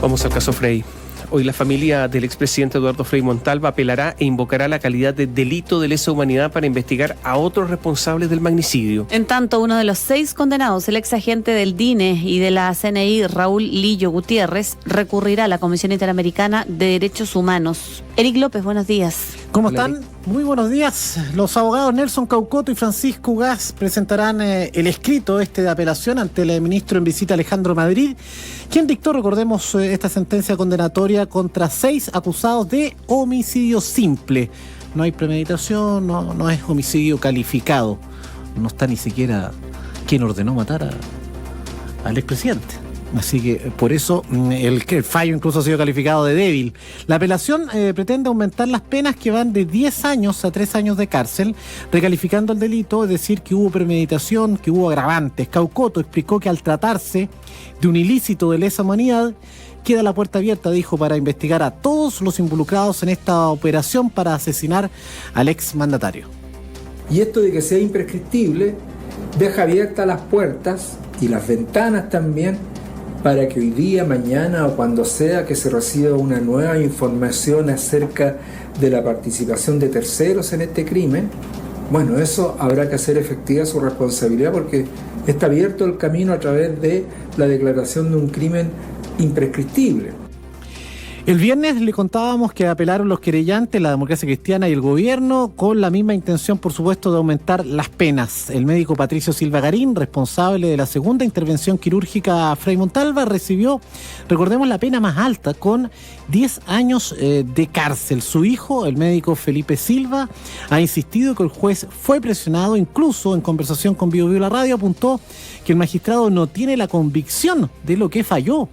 Vamos al caso Frei. Hoy la familia del expresidente Eduardo Frei Montalva apelará e invocará la calidad de delito de lesa humanidad para investigar a otros responsables del magnicidio. En tanto, uno de los 6 condenados, el ex agente del DINE y de la CNI, Raúl Lillo Gutiérrez, recurrirá a la Comisión Interamericana de Derechos Humanos. Eric López, buenos días. ¿Cómo están? Muy buenos días. Los abogados Nelson Caucoto y Francisco Ugaz presentarán el escrito de apelación ante el ministro en visita Alejandro Madrid, quien dictó, recordemos, esta sentencia condenatoria contra 6 acusados de homicidio simple. No hay premeditación, no es homicidio calificado. No está ni siquiera quien ordenó matar al expresidente. Así que por eso el fallo incluso ha sido calificado de débil. La apelación pretende aumentar las penas que van de 10 años a 3 años de cárcel, recalificando el delito, es decir, que hubo premeditación, que hubo agravantes. Caucoto explicó que al tratarse de un ilícito de lesa humanidad, queda la puerta abierta, dijo, para investigar a todos los involucrados en esta operación para asesinar al exmandatario. Y esto de que sea imprescriptible deja abiertas las puertas y las ventanas también para que hoy día, mañana o cuando sea que se reciba una nueva información acerca de la participación de terceros en este crimen, bueno, eso habrá que hacer efectiva su responsabilidad porque está abierto el camino a través de la declaración de un crimen imprescriptible. El viernes le contábamos que apelaron los querellantes, la Democracia Cristiana y el gobierno, con la misma intención, por supuesto, de aumentar las penas. El médico Patricio Silva Garín, responsable de la segunda intervención quirúrgica a Frei Montalva, recibió, recordemos, la pena más alta, con 10 años de cárcel. Su hijo, el médico Felipe Silva, ha insistido que el juez fue presionado, incluso en conversación con Bio Bio La Radio, apuntó que el magistrado no tiene la convicción de lo que falló.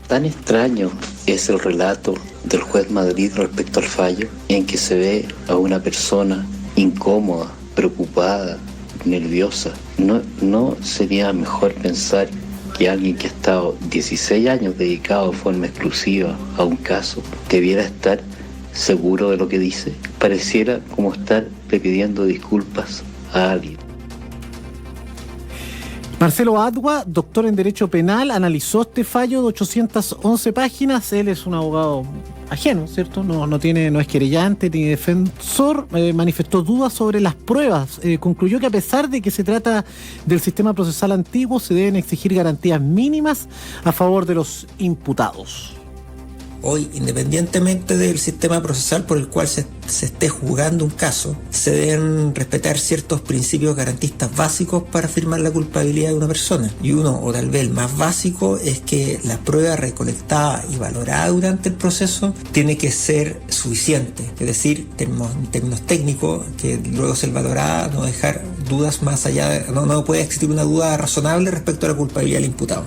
Tan extraño es el relato del juez Madrid respecto al fallo, en que se ve a una persona incómoda, preocupada, nerviosa. ¿No sería mejor pensar que alguien que ha estado 16 años dedicado de forma exclusiva a un caso debiera estar seguro de lo que dice? Pareciera como estar pidiendo disculpas a alguien. Marcelo Adwa, doctor en Derecho Penal, analizó este fallo de 811 páginas. Él es un abogado ajeno, ¿cierto? No es querellante ni defensor. Manifestó dudas sobre las pruebas. Concluyó que a pesar de que se trata del sistema procesal antiguo, se deben exigir garantías mínimas a favor de los imputados. Hoy, independientemente del sistema procesal por el cual se esté juzgando un caso, se deben respetar ciertos principios garantistas básicos para afirmar la culpabilidad de una persona. Y uno, o tal vez el más básico, es que la prueba recolectada y valorada durante el proceso tiene que ser suficiente. Es decir, en términos técnicos, que luego ser valorada, no dejar dudas más allá, no puede existir una duda razonable respecto a la culpabilidad del imputado.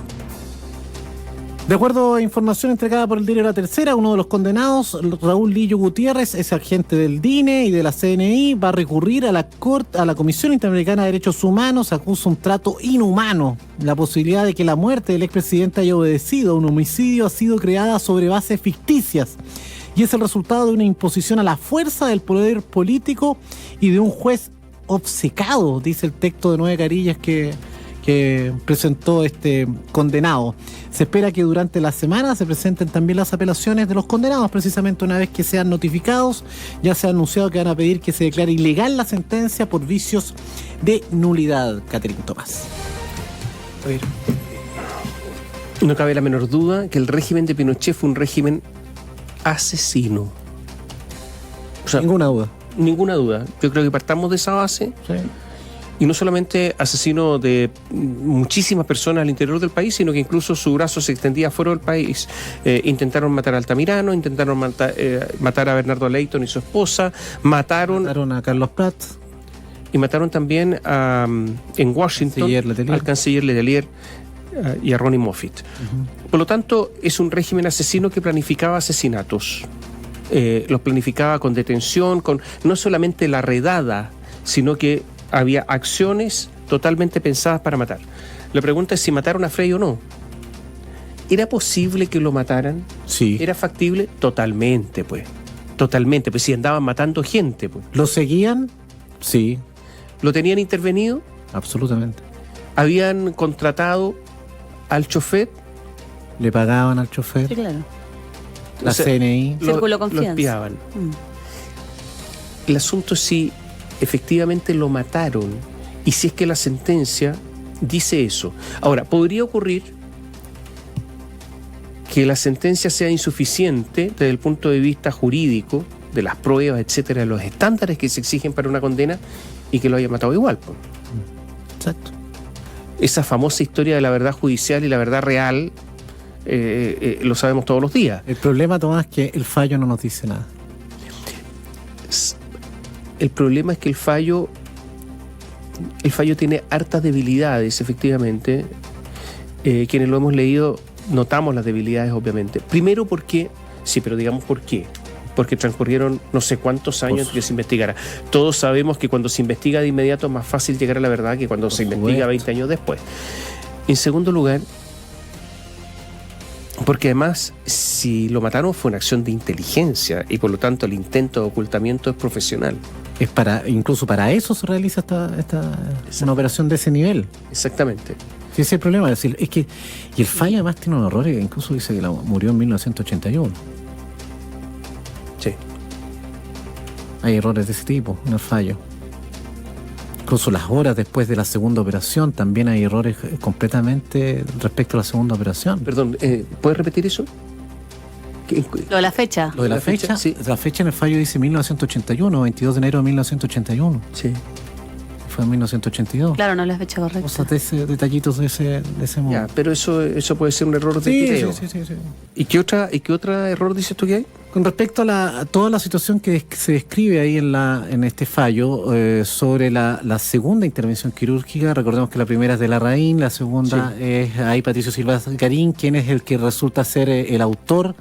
De acuerdo a información entregada por el diario La Tercera, uno de los condenados, Raúl Lillo Gutiérrez, es agente del DINE y de la CNI, va a recurrir a la Comisión Interamericana de Derechos Humanos, acusa un trato inhumano. La posibilidad de que la muerte del expresidente haya obedecido a un homicidio ha sido creada sobre bases ficticias y es el resultado de una imposición a la fuerza del poder político y de un juez obcecado, dice el texto de 9 carillas que presentó este condenado. Se espera que durante la semana se presenten también las apelaciones de los condenados, precisamente una vez que sean notificados. Ya se ha anunciado que van a pedir que se declare ilegal la sentencia por vicios de nulidad. Catherine Tomás. A ver, no cabe la menor duda que el régimen de Pinochet fue un régimen asesino. O sea, ninguna duda. Ninguna duda. Yo creo que partamos de esa base. Sí. Y no solamente asesino de muchísimas personas al interior del país, sino que incluso su brazo se extendía fuera del país. Intentaron matar a Altamirano, intentaron matar a Bernardo Leyton y su esposa, mataron a Carlos Prats. Y mataron también en Washington al canciller Letelier y a Ronnie Moffitt. Uh-huh. Por lo tanto, es un régimen asesino que planificaba asesinatos. Los planificaba con detención, con no solamente la redada, sino que había acciones totalmente pensadas para matar. La pregunta es si mataron a Frei o no. ¿Era posible que lo mataran? Sí. ¿Era factible? Totalmente, pues. Totalmente, pues si andaban matando gente, pues. ¿Lo seguían? Sí. ¿Lo tenían intervenido? Absolutamente. ¿Habían contratado al chofer? Le pagaban al chofer. Sí, claro. La CNI. Círculo confianza. Lo espiaban. El asunto es si efectivamente lo mataron y si es que la sentencia dice eso. Ahora, podría ocurrir que la sentencia sea insuficiente desde el punto de vista jurídico, de las pruebas, etcétera, de los estándares que se exigen para una condena y que lo haya matado igual. Exacto. Esa famosa historia de la verdad judicial y la verdad real lo sabemos todos los días. El problema, Tomás, es que el fallo no nos dice nada. El problema es que el fallo tiene hartas debilidades, efectivamente. Quienes lo hemos leído notamos las debilidades, obviamente. Primero porque, sí, pero digamos por qué. Porque transcurrieron no sé cuántos años que se investigara. Todos sabemos que cuando se investiga de inmediato es más fácil llegar a la verdad que cuando se investiga 20 años después. En segundo lugar, porque además, si lo mataron fue una acción de inteligencia y por lo tanto el intento de ocultamiento es profesional. Incluso para eso se realiza una operación de ese nivel. Exactamente. Sí, ese es el problema. Es decir, y el fallo además tiene un error, incluso dice que murió en 1981. Sí. Hay errores de ese tipo en el fallo. Incluso las horas después de la segunda operación también hay errores completamente respecto a la segunda operación. Perdón, ¿puedes repetir eso? Lo de la fecha. Lo de la fecha, sí. La fecha en el fallo dice 1981, 22 de enero de 1981. Sí. Fue en 1982. Claro, no es la fecha correcta. Cosas detallitos de ese modo. Ya, pero eso puede ser un error de tireo. Sí. ¿Y qué otro error dices tú que hay? Con respecto a toda la situación que se describe ahí en este fallo sobre la segunda intervención quirúrgica, recordemos que la primera es de Larraín, la segunda es ahí Patricio Silva Garín, quien es el que resulta ser el autor.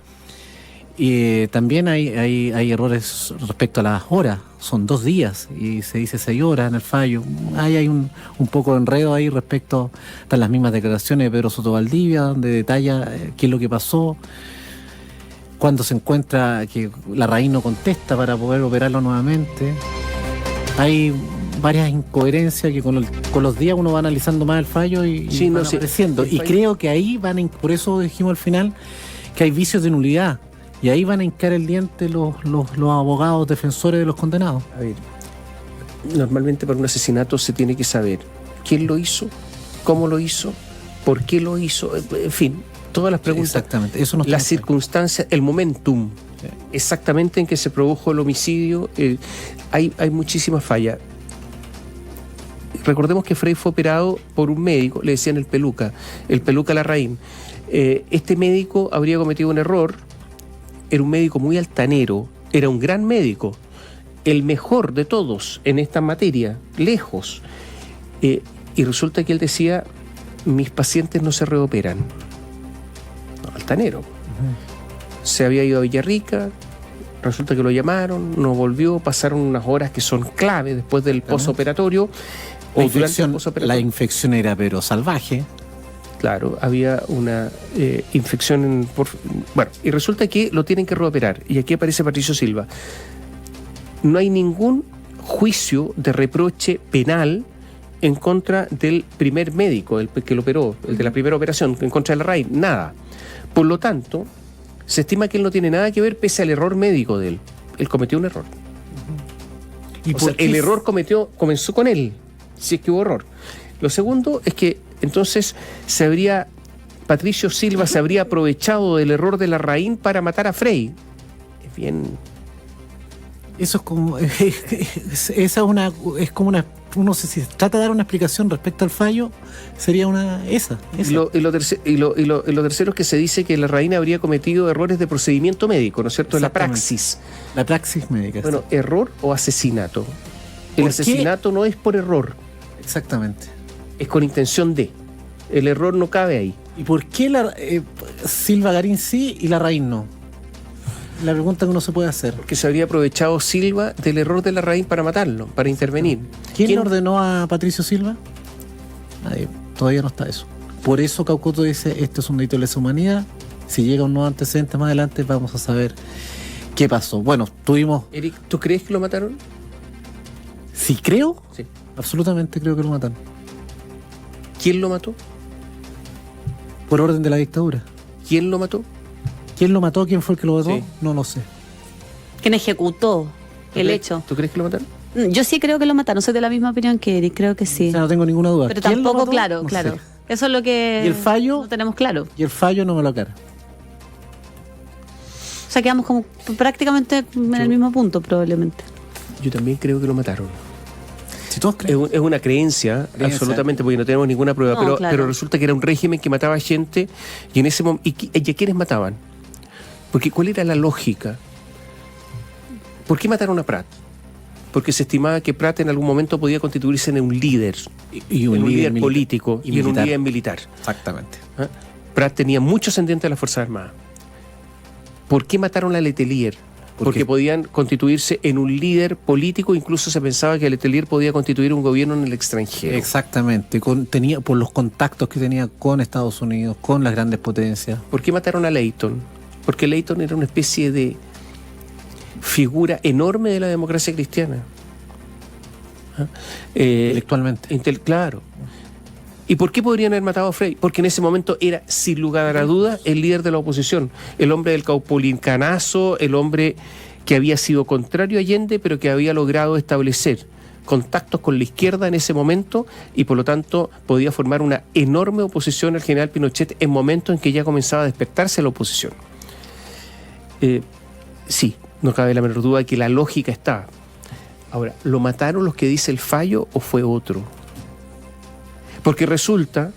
Y también hay errores respecto a las horas, son 2 días y se dice 6 horas en el fallo. Hay un poco de enredo ahí respecto a las mismas declaraciones de Pedro Soto Valdivia, donde detalla qué es lo que pasó, cuando se encuentra que Larraín no contesta para poder operarlo nuevamente. Hay varias incoherencias que con los días uno va analizando más el fallo y van apareciendo. Y creo que ahí por eso dijimos al final que hay vicios de nulidad. Y ahí van a hincar el diente los abogados defensores de los condenados. A ver, normalmente para un asesinato se tiene que saber quién lo hizo, cómo lo hizo, por qué lo hizo, en fin, todas las preguntas. Exactamente, eso las circunstancias, el momentum, exactamente en que se produjo el homicidio, hay muchísimas fallas. Recordemos que Frey fue operado por un médico, le decían el Peluca Larraín. Este médico habría cometido un error. Era un médico muy altanero, era un gran médico, el mejor de todos en esta materia, lejos. Y resulta que él decía, mis pacientes no se reoperan. No, altanero. Se había ido a Villarrica, resulta que lo llamaron, no volvió, pasaron unas horas que son clave después del posoperatorio. La infección era pero salvaje. Claro, había una infección bueno, y resulta que lo tienen que reoperar. Y aquí aparece Patricio Silva. No hay ningún juicio de reproche penal en contra del primer médico, el que lo operó, el de la primera operación, en contra de Larraín, nada. Por lo tanto, se estima que él no tiene nada que ver pese al error médico de él. Él cometió un error. O sea, el error comenzó con él, si es que hubo error. Lo segundo es que entonces Patricio Silva se habría aprovechado del error de Larraín para matar a Frey. Es bien. Eso es como uno si trata de dar una explicación respecto al fallo, sería esa. Y lo tercero es que se dice que Larraín habría cometido errores de procedimiento médico, ¿no es cierto? La praxis. La praxis médica. Bueno, error o asesinato. El asesinato no es por error. Exactamente. Es con intención de. El error no cabe ahí. ¿Y por qué Silva Garín sí y Larraín no? La pregunta que uno se puede hacer. Porque se habría aprovechado Silva del error de Larraín para matarlo, para intervenir. ¿Quién ordenó a Patricio Silva? Nadie. Todavía no está eso. Por eso Caucoto dice, esto es un delito de lesa humanidad. Si llega un nuevo antecedente más adelante, vamos a saber qué pasó. Bueno, tuvimos... Eric, ¿tú crees que lo mataron? Sí, creo. Sí. Absolutamente creo que lo mataron. ¿Quién lo mató? Por orden de la dictadura. quién lo mató? ¿Quién lo mató? ¿Quién fue el que lo mató? Sí. No lo sé. ¿Quién ejecutó el hecho? ¿Tú crees que lo mataron? Yo sí creo que lo mataron. Soy de la misma opinión que Eric. Creo que sí. O sea, no tengo ninguna duda. Pero ¿Quién lo tampoco, mató? No claro. sé. Eso es lo que ¿Y el fallo? no tenemos claro. Y el fallo no me lo aclara. O sea, quedamos como prácticamente en el mismo punto, probablemente. Yo también creo que lo mataron. Si todos creen. Es una creencia, absolutamente, porque no tenemos ninguna prueba, No, claro. pero resulta que era un régimen que mataba gente y en ese momento... ¿Y a quiénes mataban? Porque ¿cuál era la lógica? ¿Por qué mataron a Prat? Porque se estimaba que Prat en algún momento podía constituirse en un líder, Y en un líder militar. político y en un militar. líder militar. Exactamente. ¿Ah? Prat tenía mucho ascendiente de las Fuerzas Armadas. ¿Por qué mataron a Letelier? Porque podían constituirse en un líder político, incluso se pensaba que Letelier podía constituir un gobierno en el extranjero. Exactamente. Tenía, por los contactos que tenía con Estados Unidos, con las grandes potencias. ¿Por qué mataron a Leighton? Porque Leighton era una especie de figura enorme de la democracia cristiana. ¿Ah? Intelectualmente. Claro. ¿Y por qué podrían haber matado a Frey? Porque en ese momento era, sin lugar a dudas, el líder de la oposición, el hombre del caupolincanazo, el hombre que había sido contrario a Allende, pero que había logrado establecer contactos con la izquierda en ese momento y por lo tanto podía formar una enorme oposición al general Pinochet en momentos en que ya comenzaba a despertarse la oposición. Sí, no cabe la menor duda de que la lógica está. Ahora, ¿lo mataron los que dice el fallo o fue otro? Porque resulta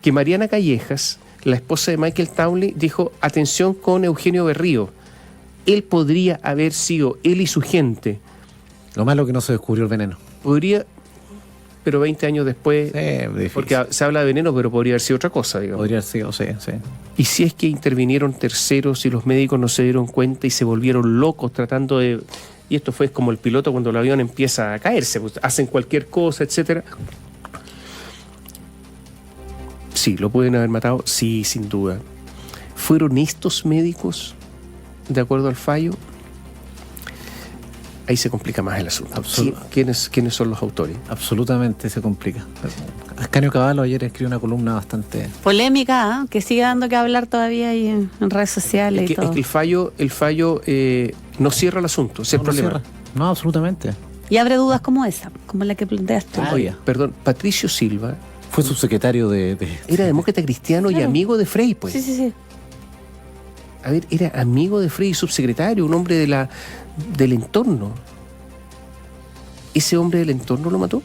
que Mariana Callejas, la esposa de Michael Townley, dijo, atención con Eugenio Berrío. Él podría haber sido, él y su gente. Lo malo que no se descubrió el veneno. Podría, pero 20 años después, Difícil. porque se habla de veneno, pero podría haber sido otra cosa, digamos. Podría haber sido, sí. Y si es que intervinieron terceros y los médicos no se dieron cuenta y se volvieron locos tratando de... Y esto fue como el piloto cuando el avión empieza a caerse, pues, hacen cualquier cosa, etcétera. Sí, lo pueden haber matado, sí, sin duda. ¿Fueron estos médicos de acuerdo al fallo? Ahí se complica más el asunto. ¿Quiénes son los autores? Absolutamente se complica. Ascanio Cavallo ayer escribió una columna bastante... Polémica, ¿eh? Que sigue dando que hablar todavía ahí en redes sociales y todo. Es que el fallo no cierra el asunto, ese es el problema. cierra. No, absolutamente. Y abre dudas como esa, como la que planteaste. Oye, perdón, Patricio Silva Fue subsecretario de... era demócrata cristiano y amigo de Frey, pues. Sí. A ver, era amigo de Frey y subsecretario, un hombre del entorno. ¿Ese hombre del entorno lo mató?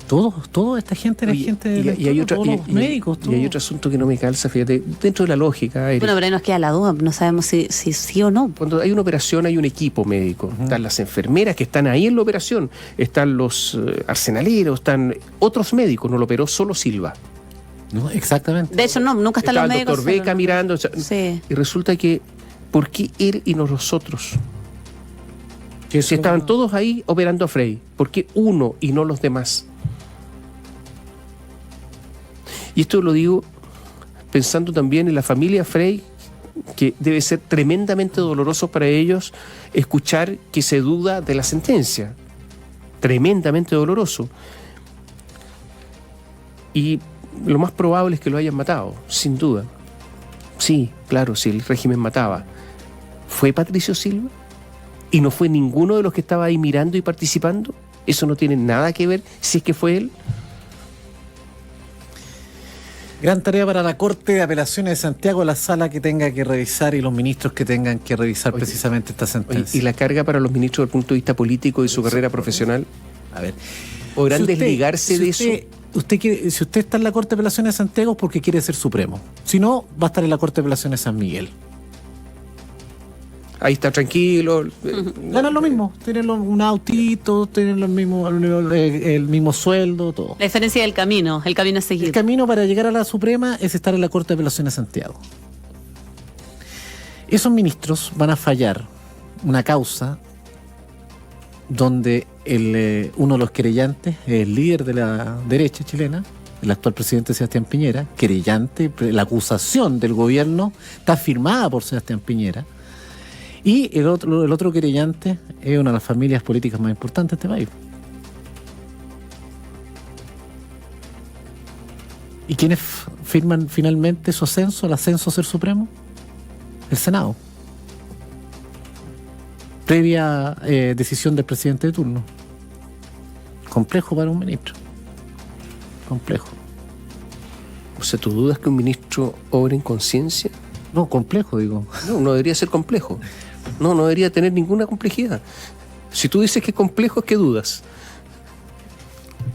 Toda esta gente era gente del entorno, todos los médicos. Y hay otro asunto que no me calza, fíjate, dentro de la lógica. Bueno, pero ahí nos queda la duda, no sabemos si sí o no. Cuando hay una operación hay un equipo médico. Están las enfermeras que están ahí en la operación, están los arsenaleros, están otros médicos, no lo operó solo Silva. No, exactamente. De hecho, no, nunca están los Estaba el médicos. doctor Beca mirando. O sea, Sí. Y resulta que, ¿por qué él y no los otros? Si estaban todos ahí operando a Frey, ¿por qué uno y no los demás? Y esto lo digo pensando también en la familia Frey, que debe ser tremendamente doloroso para ellos escuchar que se duda de la sentencia. Tremendamente doloroso. Y lo más probable es que lo hayan matado, sin duda. Sí, claro, si el régimen mataba. ¿Fue Patricio Silva? ¿Y no fue ninguno de los que estaba ahí mirando y participando? ¿Eso no tiene nada que ver si es que fue él? Gran tarea para la Corte de Apelaciones de Santiago, la sala que tenga que revisar y los ministros que tengan que revisar precisamente esta sentencia. ¿Y la carga para los ministros desde el punto de vista político y su carrera profesional? A ver, ¿Podrán desligarse de eso? Si usted está en la Corte de Apelaciones de Santiago es porque quiere ser supremo. Si no, va a estar en la Corte de Apelaciones de San Miguel. Ahí está tranquilo. Ganan lo mismo, tienen un autito, tienen el mismo sueldo, todo. La diferencia del camino, el camino a seguir. El camino para llegar a la Suprema es estar en la Corte de Apelaciones de Santiago. Esos ministros van a fallar una causa donde uno de los querellantes, el líder de la derecha chilena, el actual presidente Sebastián Piñera, querellante, la acusación del gobierno está firmada por Sebastián Piñera. Y el otro querellante es una de las familias políticas más importantes de este país. ¿Y quiénes firman finalmente su ascenso, el ascenso a ser supremo? El Senado. Previa decisión del presidente de turno. Complejo para un ministro. Complejo. O sea, ¿tú dudas que un ministro obre en conciencia? No, complejo, digo. No debería ser complejo. No debería tener ninguna complejidad. Si tú dices que es complejo, es que dudas.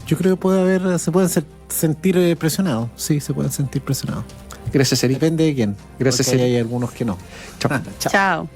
Yo creo que se pueden sentir presionados. Sí, se pueden sentir presionados. Gracias, Eric. Depende de quién. Gracias, porque Eric. hay algunos que no. Chao. Chao.